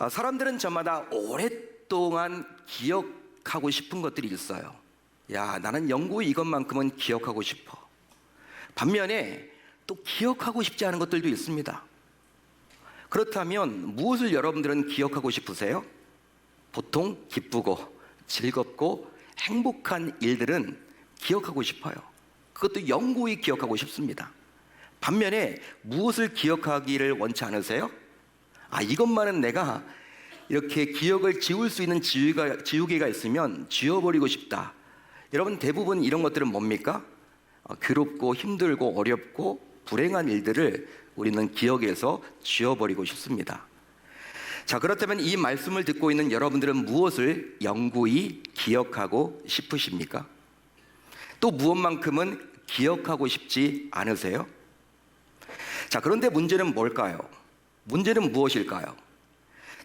사람들은 저마다 오랫동안 기억하고 싶은 것들이 있어요. 야, 나는 영구히 이것만큼은 기억하고 싶어. 반면에 또 기억하고 싶지 않은 것들도 있습니다. 그렇다면 무엇을 여러분들은 기억하고 싶으세요? 보통 기쁘고 즐겁고 행복한 일들은 기억하고 싶어요. 그것도 영구히 기억하고 싶습니다. 반면에 무엇을 기억하기를 원치 않으세요? 이것만은 내가 이렇게 기억을 지울 수 있는 지우개가 있으면 지워버리고 싶다. 여러분, 대부분 이런 것들은 뭡니까? 괴롭고 힘들고 어렵고 불행한 일들을 우리는 기억에서 지워버리고 싶습니다. 자, 그렇다면 이 말씀을 듣고 있는 여러분들은 무엇을 영구히 기억하고 싶으십니까? 또 무엇만큼은 기억하고 싶지 않으세요? 자, 그런데 문제는 뭘까요? 문제는 무엇일까요?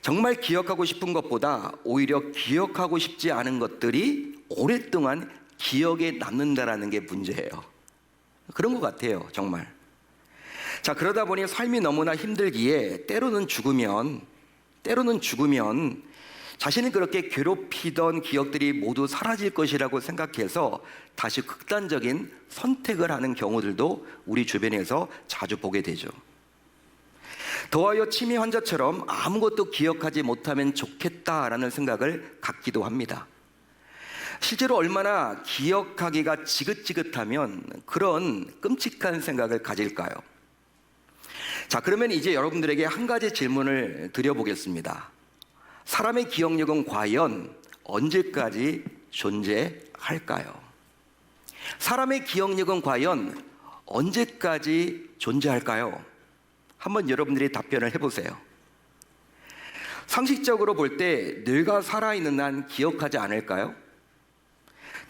정말 기억하고 싶은 것보다 오히려 기억하고 싶지 않은 것들이 오랫동안 기억에 남는다라는 게 문제예요. 그런 것 같아요, 정말. 자, 그러다 보니 삶이 너무나 힘들기에 때로는 죽으면 자신이 그렇게 괴롭히던 기억들이 모두 사라질 것이라고 생각해서 다시 극단적인 선택을 하는 경우들도 우리 주변에서 자주 보게 되죠. 더하여 치매 환자처럼 아무것도 기억하지 못하면 좋겠다라는 생각을 갖기도 합니다. 실제로 얼마나 기억하기가 지긋지긋하면 그런 끔찍한 생각을 가질까요? 자, 그러면 이제 여러분들에게 한 가지 질문을 드려보겠습니다. 사람의 기억력은 과연 언제까지 존재할까요? 사람의 기억력은 과연 언제까지 존재할까요? 한번 여러분들이 답변을 해보세요. 상식적으로 볼 때 뇌가 살아있는 한 기억하지 않을까요?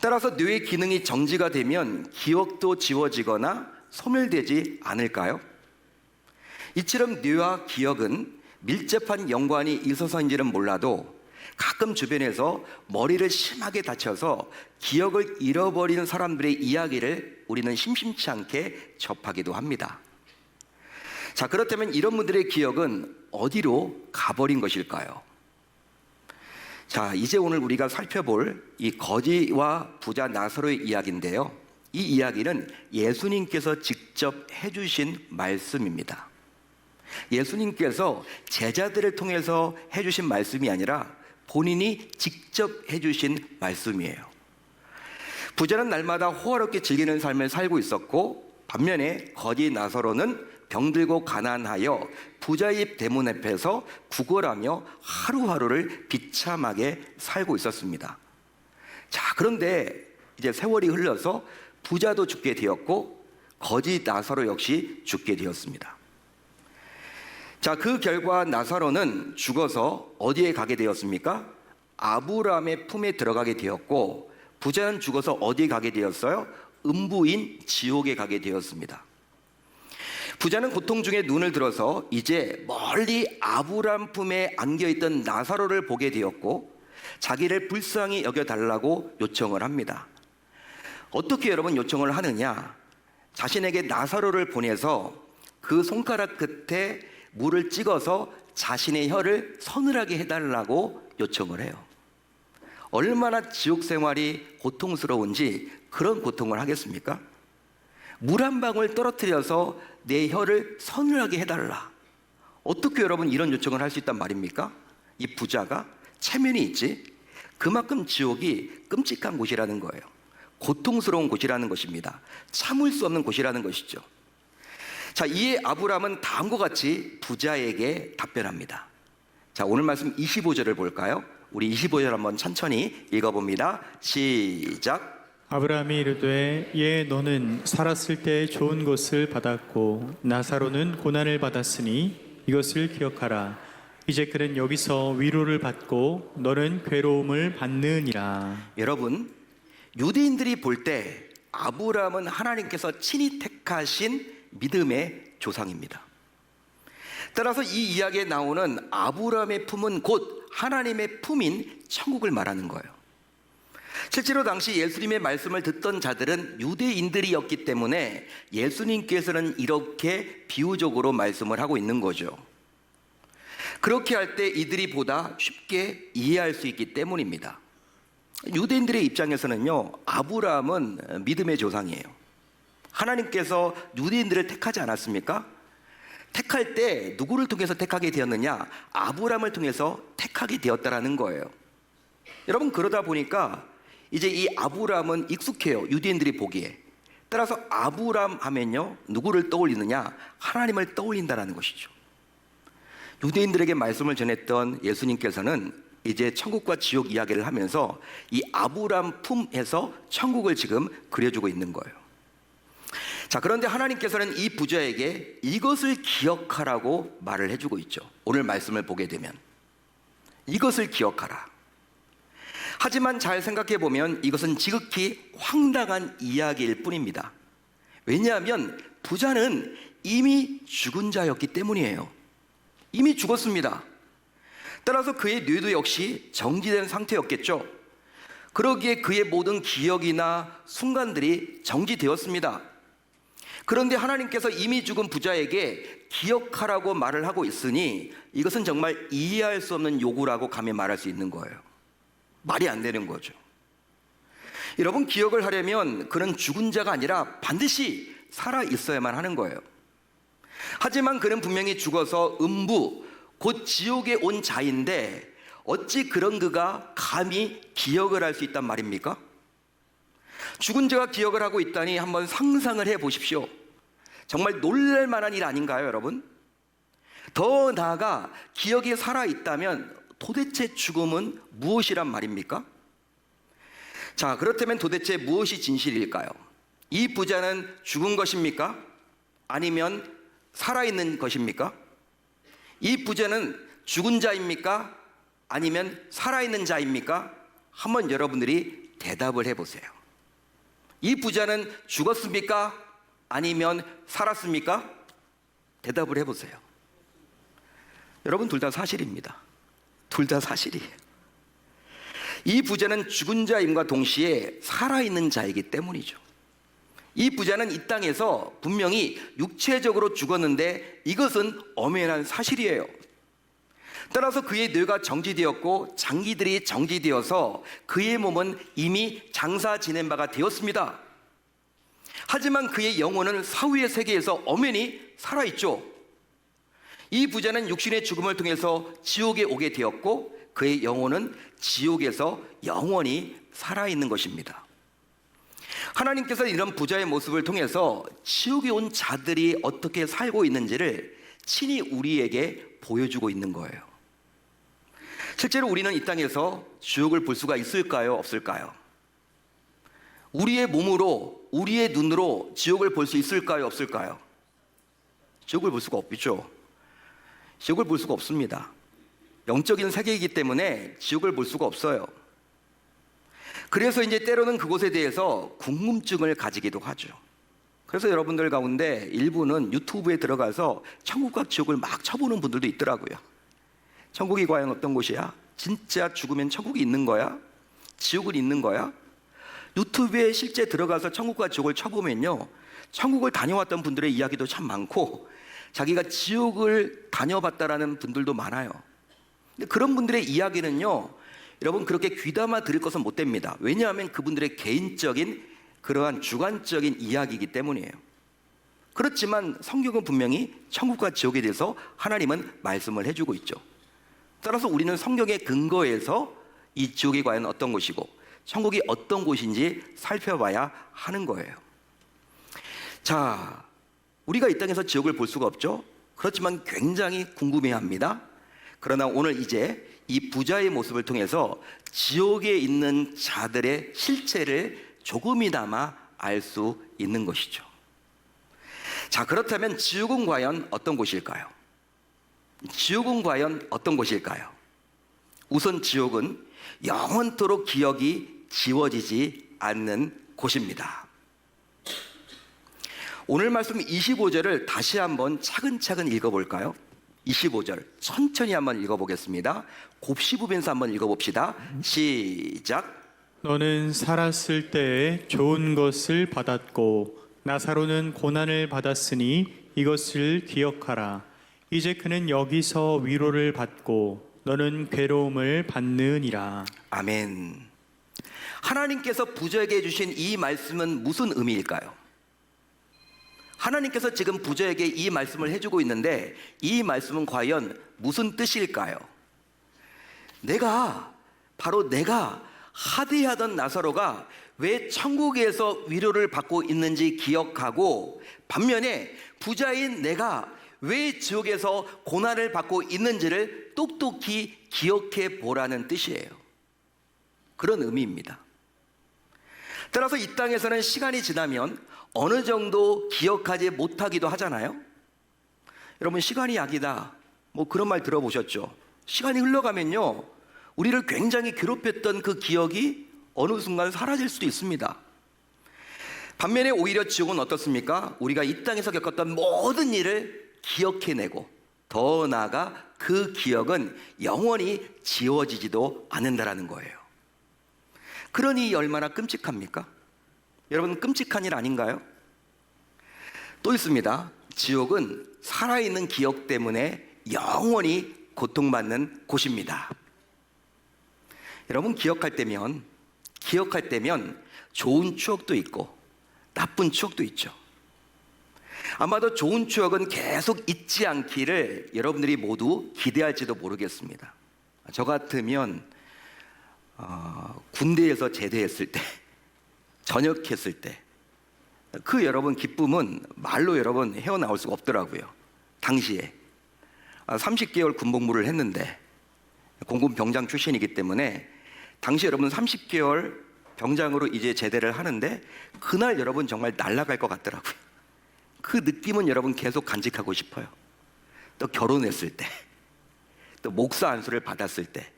따라서 뇌의 기능이 정지가 되면 기억도 지워지거나 소멸되지 않을까요? 이처럼 뇌와 기억은 밀접한 연관이 있어서인지는 몰라도 가끔 주변에서 머리를 심하게 다쳐서 기억을 잃어버리는 사람들의 이야기를 우리는 심심치 않게 접하기도 합니다. 자, 그렇다면 이런 분들의 기억은 어디로 가버린 것일까요? 자, 이제 오늘 우리가 살펴볼 이 거지와 부자 나사로의 이야기인데요, 이 이야기는 예수님께서 직접 해주신 말씀입니다. 예수님께서 제자들을 통해서 해주신 말씀이 아니라 본인이 직접 해주신 말씀이에요. 부자는 날마다 호화롭게 즐기는 삶을 살고 있었고, 반면에 거지 나사로는 병들고 가난하여 부자의 대문 앞에서 구걸하며 하루하루를 비참하게 살고 있었습니다. 자, 그런데 이제 세월이 흘러서 부자도 죽게 되었고 거지 나사로 역시 죽게 되었습니다. 자, 그 결과 나사로는 죽어서 어디에 가게 되었습니까? 아브라함의 품에 들어가게 되었고, 부자는 죽어서 어디에 가게 되었어요? 음부인 지옥에 가게 되었습니다. 부자는 고통 중에 눈을 들어서 이제 멀리 아브라함 품에 안겨있던 나사로를 보게 되었고, 자기를 불쌍히 여겨달라고 요청을 합니다. 어떻게 여러분 요청을 하느냐? 자신에게 나사로를 보내서 그 손가락 끝에 물을 찍어서 자신의 혀를 서늘하게 해달라고 요청을 해요. 얼마나 지옥 생활이 고통스러운지 그런 고통을 하겠습니까? 물 한 방울 떨어뜨려서 내 혀를 서늘하게 해달라. 어떻게 여러분 이런 요청을 할 수 있단 말입니까? 이 부자가 체면이 있지? 그만큼 지옥이 끔찍한 곳이라는 거예요. 고통스러운 곳이라는 것입니다. 참을 수 없는 곳이라는 것이죠. 자, 이에 아브라함은 다음과 같이 부자에게 답변합니다. 자, 오늘 말씀 25절을 볼까요? 우리 25절 한번 천천히 읽어봅니다. 시작. 아브라함이 이르되 예, 너는 살았을 때 좋은 것을 받았고 나사로는 고난을 받았으니 이것을 기억하라. 이제 그는 여기서 위로를 받고 너는 괴로움을 받느니라. 여러분, 유대인들이 볼 때 아브라함은 하나님께서 친히 택하신 믿음의 조상입니다. 따라서 이 이야기에 나오는 아브라함의 품은 곧 하나님의 품인 천국을 말하는 거예요. 실제로 당시 예수님의 말씀을 듣던 자들은 유대인들이었기 때문에 예수님께서는 이렇게 비유적으로 말씀을 하고 있는 거죠. 그렇게 할 때 이들이 보다 쉽게 이해할 수 있기 때문입니다. 유대인들의 입장에서는요, 아브라함은 믿음의 조상이에요. 하나님께서 유대인들을 택하지 않았습니까? 택할 때 누구를 통해서 택하게 되었느냐? 아브라함을 통해서 택하게 되었다라는 거예요. 여러분, 그러다 보니까 이제 이 아브라함은 익숙해요, 유대인들이 보기에. 따라서 아브라함 하면요, 누구를 떠올리느냐? 하나님을 떠올린다라는 것이죠. 유대인들에게 말씀을 전했던 예수님께서는 이제 천국과 지옥 이야기를 하면서 이 아브라함 품에서 천국을 지금 그려주고 있는 거예요. 자, 그런데 하나님께서는 이 부자에게 이것을 기억하라고 말을 해주고 있죠. 오늘 말씀을 보게 되면 이것을 기억하라. 하지만 잘 생각해 보면 이것은 지극히 황당한 이야기일 뿐입니다. 왜냐하면 부자는 이미 죽은 자였기 때문이에요. 이미 죽었습니다. 따라서 그의 뇌도 역시 정지된 상태였겠죠. 그러기에 그의 모든 기억이나 순간들이 정지되었습니다. 그런데 하나님께서 이미 죽은 부자에게 기억하라고 말을 하고 있으니 이것은 정말 이해할 수 없는 요구라고 감히 말할 수 있는 거예요. 말이 안 되는 거죠. 여러분, 기억을 하려면 그는 죽은 자가 아니라 반드시 살아 있어야만 하는 거예요. 하지만 그는 분명히 죽어서 음부, 곧 지옥에 온 자인데 어찌 그런 그가 감히 기억을 할 수 있단 말입니까? 죽은 자가 기억을 하고 있다니 한번 상상을 해 보십시오. 정말 놀랄 만한 일 아닌가요, 여러분? 더 나아가 기억이 살아있다면 도대체 죽음은 무엇이란 말입니까? 자, 그렇다면 도대체 무엇이 진실일까요? 이 부자는 죽은 것입니까? 아니면 살아있는 것입니까? 이 부자는 죽은 자입니까? 아니면 살아있는 자입니까? 한번 여러분들이 대답을 해보세요. 이 부자는 죽었습니까? 아니면 살았습니까? 대답을 해보세요. 여러분, 둘 다 사실입니다. 둘 다 사실이에요. 이 부자는 죽은 자임과 동시에 살아있는 자이기 때문이죠. 이 부자는 이 땅에서 분명히 육체적으로 죽었는데 이것은 엄연한 사실이에요. 따라서 그의 뇌가 정지되었고 장기들이 정지되어서 그의 몸은 이미 장사 지낸 바가 되었습니다. 하지만 그의 영혼은 사후의 세계에서 엄연히 살아있죠. 이 부자는 육신의 죽음을 통해서 지옥에 오게 되었고 그의 영혼은 지옥에서 영원히 살아있는 것입니다. 하나님께서 이런 부자의 모습을 통해서 지옥에 온 자들이 어떻게 살고 있는지를 친히 우리에게 보여주고 있는 거예요. 실제로 우리는 이 땅에서 지옥을 볼 수가 있을까요? 없을까요? 우리의 몸으로, 우리의 눈으로 지옥을 볼 수 있을까요? 없을까요? 지옥을 볼 수가 없죠. 지옥을 볼 수가 없습니다. 영적인 세계이기 때문에 지옥을 볼 수가 없어요. 그래서 이제 때로는 그곳에 대해서 궁금증을 가지기도 하죠. 그래서 여러분들 가운데 일부는 유튜브에 들어가서 천국과 지옥을 막 쳐보는 분들도 있더라고요. 천국이 과연 어떤 곳이야? 진짜 죽으면 천국이 있는 거야? 지옥은 있는 거야? 유튜브에 실제 들어가서 천국과 지옥을 쳐보면요, 천국을 다녀왔던 분들의 이야기도 참 많고 자기가 지옥을 다녀봤다라는 분들도 많아요. 근데 그런 분들의 이야기는요, 여러분 그렇게 귀담아 들을 것은 못 됩니다. 왜냐하면 그분들의 개인적인 그러한 주관적인 이야기이기 때문이에요. 그렇지만 성경은 분명히 천국과 지옥에 대해서 하나님은 말씀을 해주고 있죠. 따라서 우리는 성경의 근거에서 이 지옥이 과연 어떤 곳이고 천국이 어떤 곳인지 살펴봐야 하는 거예요. 자, 우리가 이 땅에서 지옥을 볼 수가 없죠. 그렇지만 굉장히 궁금해합니다. 그러나 오늘 이제 이 부자의 모습을 통해서 지옥에 있는 자들의 실체를 조금이나마 알 수 있는 것이죠. 자, 그렇다면 지옥은 과연 어떤 곳일까요? 지옥은 과연 어떤 곳일까요? 우선 지옥은 영원토록 기억이 지워지지 않는 곳입니다. 오늘 말씀 25절을 다시 한번 차근차근 읽어볼까요? 25절 천천히 한번 읽어보겠습니다. 곱씹으면서 한번 읽어봅시다. 시작. 너는 살았을 때에 좋은 것을 받았고 나사로는 고난을 받았으니 이것을 기억하라. 이제 그는 여기서 위로를 받고 너는 괴로움을 받느니라. 아멘. 하나님께서 부자에게 주신 이 말씀은 무슨 의미일까요? 하나님께서 지금 부자에게 이 말씀을 해주고 있는데 이 말씀은 과연 무슨 뜻일까요? 바로 내가 하대하던 나사로가 왜 천국에서 위로를 받고 있는지 기억하고, 반면에 부자인 내가 왜 지옥에서 고난을 받고 있는지를 똑똑히 기억해 보라는 뜻이에요. 그런 의미입니다. 따라서 이 땅에서는 시간이 지나면 어느 정도 기억하지 못하기도 하잖아요. 여러분, 시간이 약이다, 뭐 그런 말 들어보셨죠? 시간이 흘러가면요, 우리를 굉장히 괴롭혔던 그 기억이 어느 순간 사라질 수도 있습니다. 반면에 오히려 지옥은 어떻습니까? 우리가 이 땅에서 겪었던 모든 일을 기억해내고, 더 나아가 그 기억은 영원히 지워지지도 않는다라는 거예요. 그러니 얼마나 끔찍합니까? 여러분, 끔찍한 일 아닌가요? 또 있습니다. 지옥은 살아있는 기억 때문에 영원히 고통받는 곳입니다. 여러분, 기억할 때면 좋은 추억도 있고 나쁜 추억도 있죠. 아마도 좋은 추억은 계속 잊지 않기를 여러분들이 모두 기대할지도 모르겠습니다. 저 같으면 군대에서 제대했을 때, 전역했을 때 그 여러분 기쁨은 말로 여러분 헤어나올 수가 없더라고요. 당시에 30개월 군복무를 했는데, 공군 병장 출신이기 때문에 당시 여러분 30개월 병장으로 이제 제대를 하는데, 그날 여러분 정말 날아갈 것 같더라고요. 그 느낌은 여러분 계속 간직하고 싶어요. 또 결혼했을 때, 또 목사 안수를 받았을 때,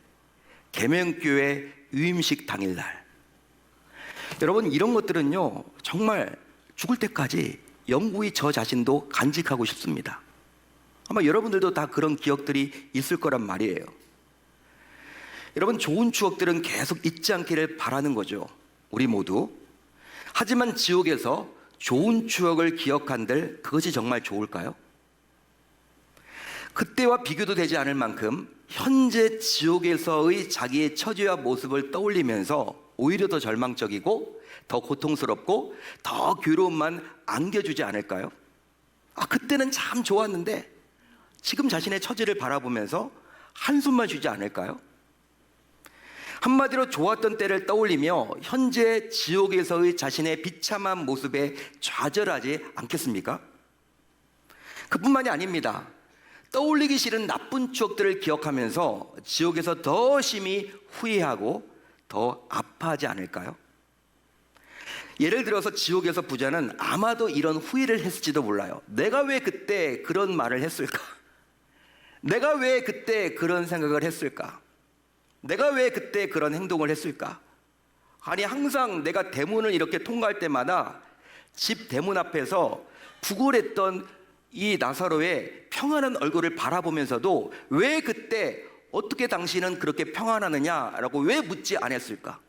계명교회 유임식 당일날, 여러분 이런 것들은요 정말 죽을 때까지 영구히 저 자신도 간직하고 싶습니다. 아마 여러분들도 다 그런 기억들이 있을 거란 말이에요. 여러분, 좋은 추억들은 계속 잊지 않기를 바라는 거죠, 우리 모두. 하지만 지옥에서 좋은 추억을 기억한들 그것이 정말 좋을까요? 그때와 비교도 되지 않을 만큼 현재 지옥에서의 자기의 처지와 모습을 떠올리면서 오히려 더 절망적이고 더 고통스럽고 더 괴로움만 안겨주지 않을까요? 그때는 참 좋았는데 지금 자신의 처지를 바라보면서 한숨만 쉬지 않을까요? 한마디로 좋았던 때를 떠올리며 현재 지옥에서의 자신의 비참한 모습에 좌절하지 않겠습니까? 그뿐만이 아닙니다. 떠올리기 싫은 나쁜 추억들을 기억하면서 지옥에서 더 심히 후회하고 더 아파하지 않을까요? 예를 들어서 지옥에서 부자는 아마도 이런 후회를 했을지도 몰라요. 내가 왜 그때 그런 말을 했을까? 내가 왜 그때 그런 생각을 했을까? 내가 왜 그때 그런 행동을 했을까? 아니, 항상 내가 대문을 이렇게 통과할 때마다 집 대문 앞에서 구걸했던 이 나사로의 평안한 얼굴을 바라보면서도 왜 그때 어떻게 당신은 그렇게 평안하느냐라고 왜 묻지 않았을까?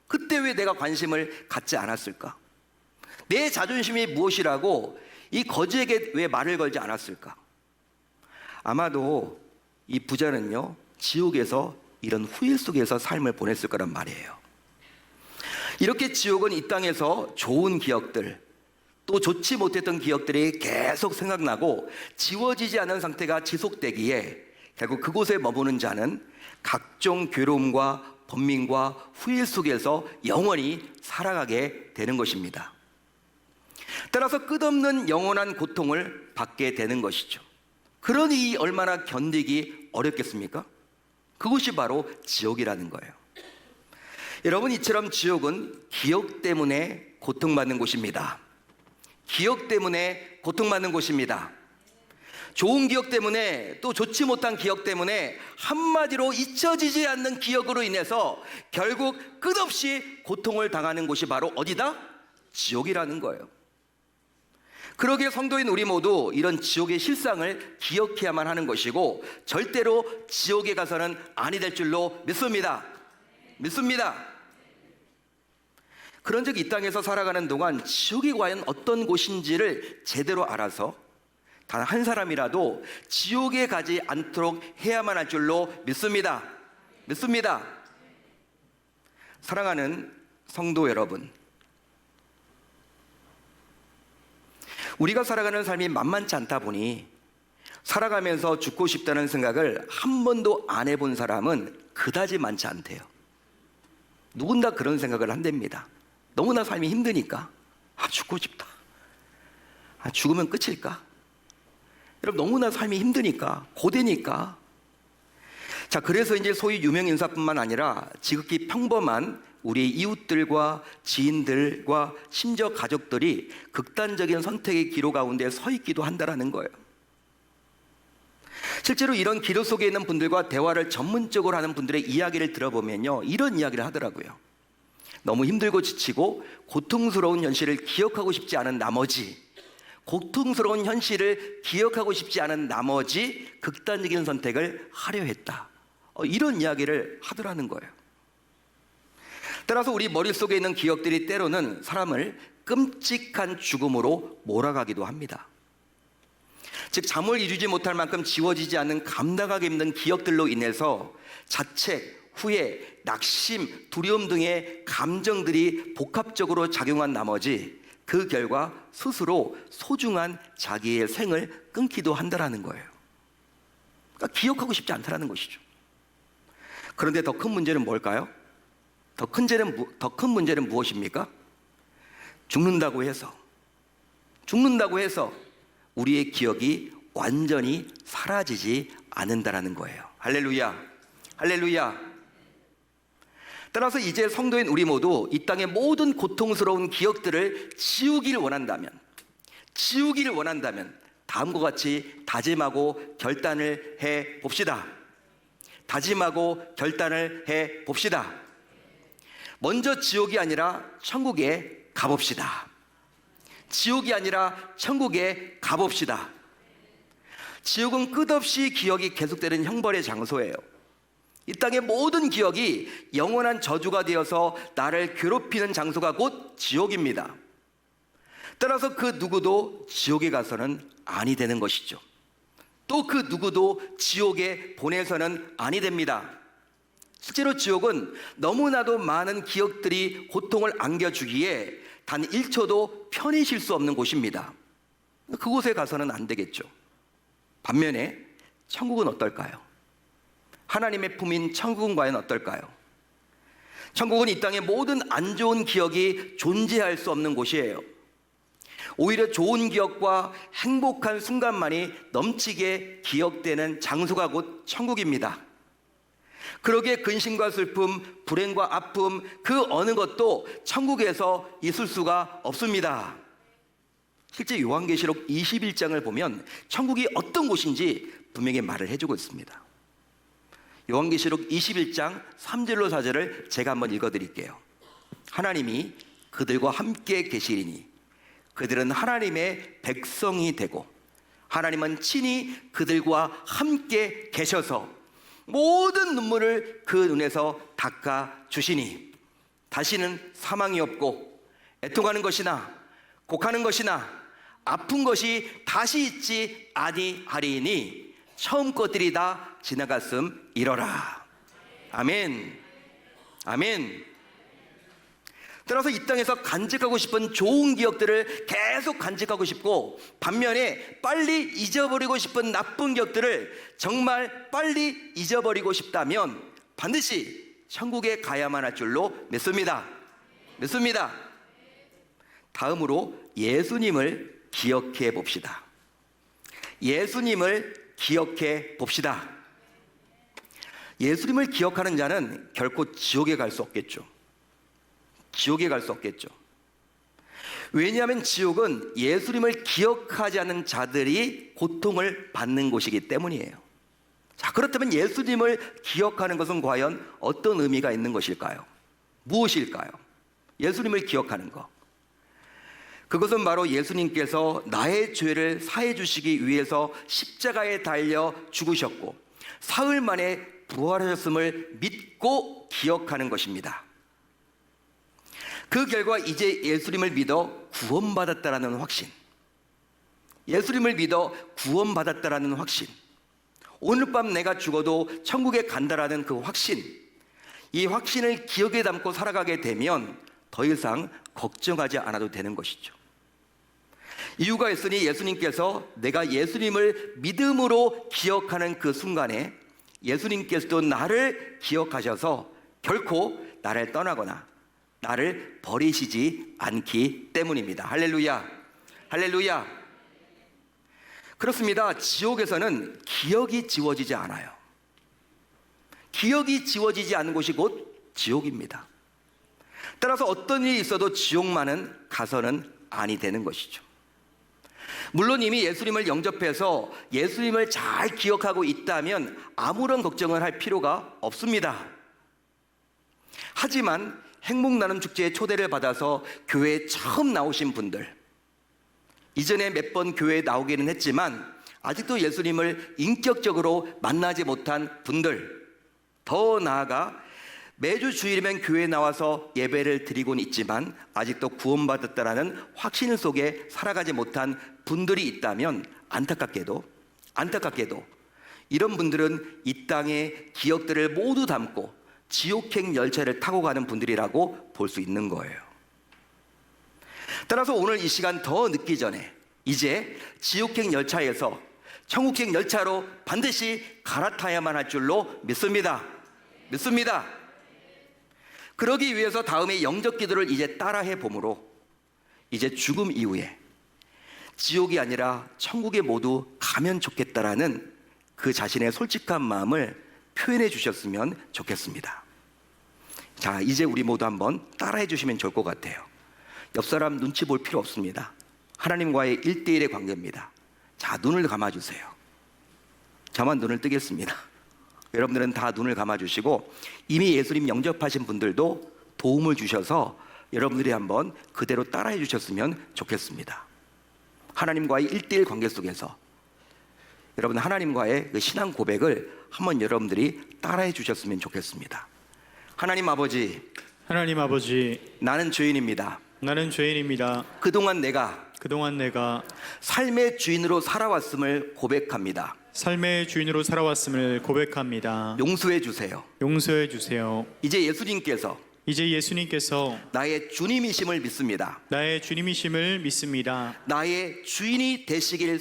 그때 왜 내가 관심을 갖지 않았을까? 내 자존심이 무엇이라고 이 거지에게 왜 말을 걸지 않았을까? 아마도 이 부자는요 지옥에서 이런 후회 속에서 삶을 보냈을 거란 말이에요. 이렇게 지옥은 이 땅에서 좋은 기억들, 또 좋지 못했던 기억들이 계속 생각나고 지워지지 않은 상태가 지속되기에 결국 그곳에 머무는 자는 각종 괴로움과 번민과 후회 속에서 영원히 살아가게 되는 것입니다. 따라서 끝없는 영원한 고통을 받게 되는 것이죠. 그러니 얼마나 견디기 어렵겠습니까? 그것이 바로 지옥이라는 거예요. 여러분, 이처럼 지옥은 기억 때문에 고통받는 곳입니다. 기억 때문에 고통받는 곳입니다. 좋은 기억 때문에, 또 좋지 못한 기억 때문에, 한마디로 잊혀지지 않는 기억으로 인해서 결국 끝없이 고통을 당하는 곳이 바로 어디다? 지옥이라는 거예요. 그러기에 성도인 우리 모두 이런 지옥의 실상을 기억해야만 하는 것이고, 절대로 지옥에 가서는 아니 될 줄로 믿습니다. 그런 즉 이 땅에서 살아가는 동안 지옥이 과연 어떤 곳인지를 제대로 알아서 단 한 사람이라도 지옥에 가지 않도록 해야만 할 줄로 믿습니다. 믿습니다. 사랑하는 성도 여러분, 우리가 살아가는 삶이 만만치 않다 보니 살아가면서 죽고 싶다는 생각을 한 번도 안 해본 사람은 그다지 많지 않대요. 누군가 그런 생각을 한답니다. 너무나 삶이 힘드니까. 죽고 싶다. 죽으면 끝일까? 여러분, 너무나 삶이 힘드니까, 고되니까. 자, 그래서 이제 소위 유명 인사뿐만 아니라 지극히 평범한 우리 이웃들과 지인들과 심지어 가족들이 극단적인 선택의 기로 가운데 서 있기도 한다라는 거예요. 실제로 이런 기로 속에 있는 분들과 대화를 전문적으로 하는 분들의 이야기를 들어보면요, 이런 이야기를 하더라고요. 너무 힘들고 지치고 고통스러운 현실을 기억하고 싶지 않은 나머지, 고통스러운 현실을 기억하고 싶지 않은 나머지 극단적인 선택을 하려 했다. 이런 이야기를 하더라는 거예요. 따라서 우리 머릿속에 있는 기억들이 때로는 사람을 끔찍한 죽음으로 몰아가기도 합니다. 즉, 잠을 이루지 못할 만큼 지워지지 않는 감당하기 힘든 기억들로 인해서 자책, 후회, 낙심, 두려움 등의 감정들이 복합적으로 작용한 나머지 그 결과 스스로 소중한 자기의 생을 끊기도 한다는 거예요. 그러니까 기억하고 싶지 않다는 것이죠. 그런데 더 큰 문제는 뭘까요? 더 큰 문제는 무엇입니까? 죽는다고 해서 우리의 기억이 완전히 사라지지 않는다라는 거예요. 할렐루야, 할렐루야. 따라서 이제 성도인 우리 모두 이 땅의 모든 고통스러운 기억들을 지우기를 원한다면 다음과 같이 다짐하고 결단을 해 봅시다. 먼저 지옥이 아니라 천국에 가봅시다. 지옥은 끝없이 기억이 계속되는 형벌의 장소예요. 이 땅의 모든 기억이 영원한 저주가 되어서 나를 괴롭히는 장소가 곧 지옥입니다. 따라서 그 누구도 지옥에 가서는 아니 되는 것이죠. 또 그 누구도 지옥에 보내서는 아니 됩니다. 실제로 지옥은 너무나도 많은 기억들이 고통을 안겨주기에 단 1초도 편히 쉴 수 없는 곳입니다. 그곳에 가서는 안 되겠죠. 반면에 천국은 어떨까요? 하나님의 품인 천국은 과연 어떨까요? 천국은 이 땅의 모든 안 좋은 기억이 존재할 수 없는 곳이에요. 오히려 좋은 기억과 행복한 순간만이 넘치게 기억되는 장소가 곧 천국입니다. 그러기에 근심과 슬픔, 불행과 아픔, 그 어느 것도 천국에서 있을 수가 없습니다. 실제 요한계시록 21장을 보면 천국이 어떤 곳인지 분명히 말을 해주고 있습니다. 요한계시록 21장 3절로 4절을 제가 한번 읽어드릴게요. 하나님이 그들과 함께 계시리니 그들은 하나님의 백성이 되고 하나님은 친히 그들과 함께 계셔서 모든 눈물을 그 눈에서 닦아주시니 다시는 사망이 없고 애통하는 것이나 곡하는 것이나 아픈 것이 다시 있지 아니하리니 처음 것들이 다 지나갔음 이러라. 아멘. 아멘. 따라서 이 땅에서 간직하고 싶은 좋은 기억들을 계속 간직하고 싶고, 반면에 빨리 잊어버리고 싶은 나쁜 기억들을 정말 빨리 잊어버리고 싶다면 반드시 천국에 가야만 할 줄로 믿습니다. 다음으로 예수님을 기억해 봅시다. 예수님을 기억하는 자는 결코 지옥에 갈 수 없겠죠. 왜냐하면 지옥은 예수님을 기억하지 않는 자들이 고통을 받는 곳이기 때문이에요. 자, 그렇다면 예수님을 기억하는 것은 과연 어떤 의미가 있는 것일까요? 무엇일까요? 예수님을 기억하는 것, 그것은 바로 예수님께서 나의 죄를 사해 주시기 위해서 십자가에 달려 죽으셨고 사흘 만에 부활하셨음을 믿고 기억하는 것입니다. 그 결과 이제 예수님을 믿어 구원받았다라는 확신, 예수님을 믿어 구원받았다라는 확신, 오늘 밤 내가 죽어도 천국에 간다라는 그 확신, 이 확신을 기억에 담고 살아가게 되면 더 이상 걱정하지 않아도 되는 것이죠. 이유가 있으니 예수님께서 내가 예수님을 믿음으로 기억하는 그 순간에 예수님께서도 나를 기억하셔서 결코 나를 떠나거나 나를 버리시지 않기 때문입니다. 할렐루야, 할렐루야. 그렇습니다. 지옥에서는 기억이 지워지지 않아요. 기억이 지워지지 않는 곳이 곧 지옥입니다. 따라서 어떤 일이 있어도 지옥만은 가서는 아니 되는 것이죠. 물론 이미 예수님을 영접해서 예수님을 잘 기억하고 있다면 아무런 걱정을 할 필요가 없습니다. 하지만 행복나눔 축제에 초대를 받아서 교회에 처음 나오신 분들, 이전에 몇 번 교회에 나오기는 했지만 아직도 예수님을 인격적으로 만나지 못한 분들, 더 나아가 매주 주일이면 교회에 나와서 예배를 드리고는 있지만 아직도 구원받았다라는 확신 속에 살아가지 못한 분들이 있다면 안타깝게도 이런 분들은 이 땅의 기억들을 모두 담고 지옥행 열차를 타고 가는 분들이라고 볼 수 있는 거예요. 따라서 오늘 이 시간 더 늦기 전에 이제 지옥행 열차에서 천국행 열차로 반드시 갈아타야만 할 줄로 믿습니다. 그러기 위해서 다음에 영접 기도를 이제 따라해 보므로 이제 죽음 이후에 지옥이 아니라 천국에 모두 가면 좋겠다라는 그 자신의 솔직한 마음을 표현해 주셨으면 좋겠습니다. 자, 이제 우리 모두 한번 따라해 주시면 좋을 것 같아요. 옆 사람 눈치 볼 필요 없습니다. 하나님과의 1대1의 관계입니다. 자, 눈을 감아주세요. 저만 눈을 뜨겠습니다. 여러분들은 다 눈을 감아주시고 이미 예수님 영접하신 분들도 도움을 주셔서 여러분들이 한번 그대로 따라해 주셨으면 좋겠습니다. 하나님과의 1대1 관계 속에서 여러분 하나님과의 그 신앙 고백을 한번 여러분들이 따라해 주셨으면 좋겠습니다. 하나님 아버지, 나는 죄인입니다. 그동안 내가 삶의 주인으로 살아왔음을 고백합니다. 용서해 주세요. 이제 예수님께서 나의 주님이심을 믿습니다. 나의 주인이 되시길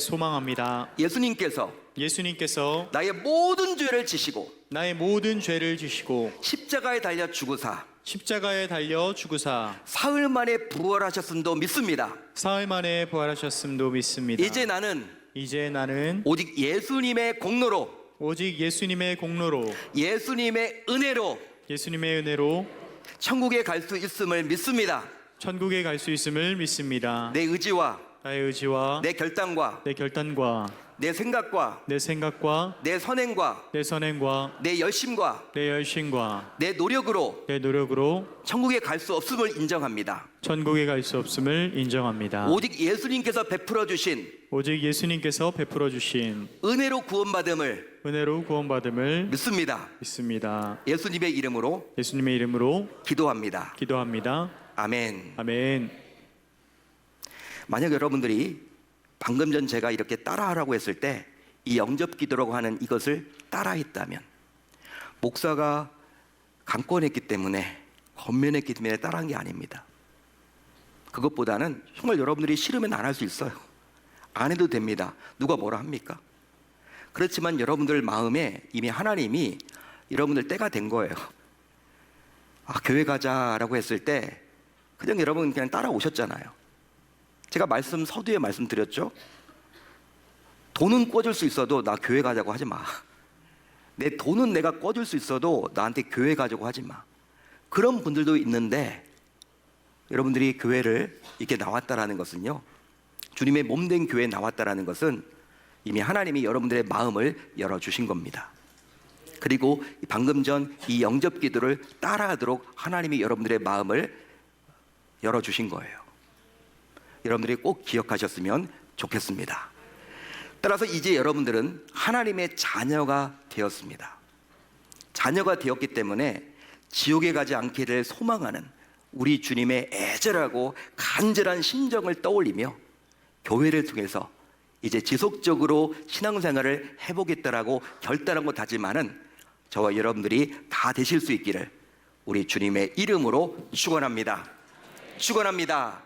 소망합니다. 예수님께서 나의 모든 죄를 지시고 십자가에 달려 죽으사 사흘 만에 부활하셨음도 믿습니다. 이제 나는 오직 예수님의 공로로 예수님의 은혜로 천국에 갈 수 있음을 믿습니다. 내 의지와 내 결단과 내 생각과 내 선행과 내 열심과 내 노력으로 천국에 갈 수 없음을 인정합니다. 오직 예수님께서 베풀어 주신 은혜로 구원받음을 믿습니다. 예수님의 이름으로 기도합니다. 아멘. 만약 여러분들이 방금 전 제가 이렇게 따라하라고 했을 때 이 영접 기도라고 하는 이것을 따라했다면, 목사가 강권했기 때문에 권면했기 때문에 따라한 게 아닙니다. 그것보다는 정말 여러분들이 싫으면 안 할 수 있어요. 안 해도 됩니다. 누가 뭐라 합니까? 그렇지만 여러분들 마음에 이미 하나님이 여러분들 때가 된 거예요. 교회 가자라고 했을 때 그냥 여러분 그냥 따라오셨잖아요. 제가 서두에 말씀드렸죠. 돈은 꿔줄 수 있어도 나 교회 가자고 하지 마. 내 돈은 내가 꿔줄 수 있어도 나한테 교회 가자고 하지 마. 그런 분들도 있는데 여러분들이 교회를 이렇게 나왔다라는 것은요, 주님의 몸된 교회에 나왔다라는 것은 이미 하나님이 여러분들의 마음을 열어주신 겁니다. 그리고 방금 전 이 영접 기도를 따라하도록 하나님이 여러분들의 마음을 열어주신 거예요. 여러분들이 꼭 기억하셨으면 좋겠습니다. 따라서 이제 여러분들은 하나님의 자녀가 되었습니다. 자녀가 되었기 때문에 지옥에 가지 않기를 소망하는 우리 주님의 애절하고 간절한 심정을 떠올리며 교회를 통해서 이제 지속적으로 신앙생활을 해보겠다라고 결단하고 다짐하는 저와 여러분들이 다 되실 수 있기를 우리 주님의 이름으로 축원합니다. 축원합니다.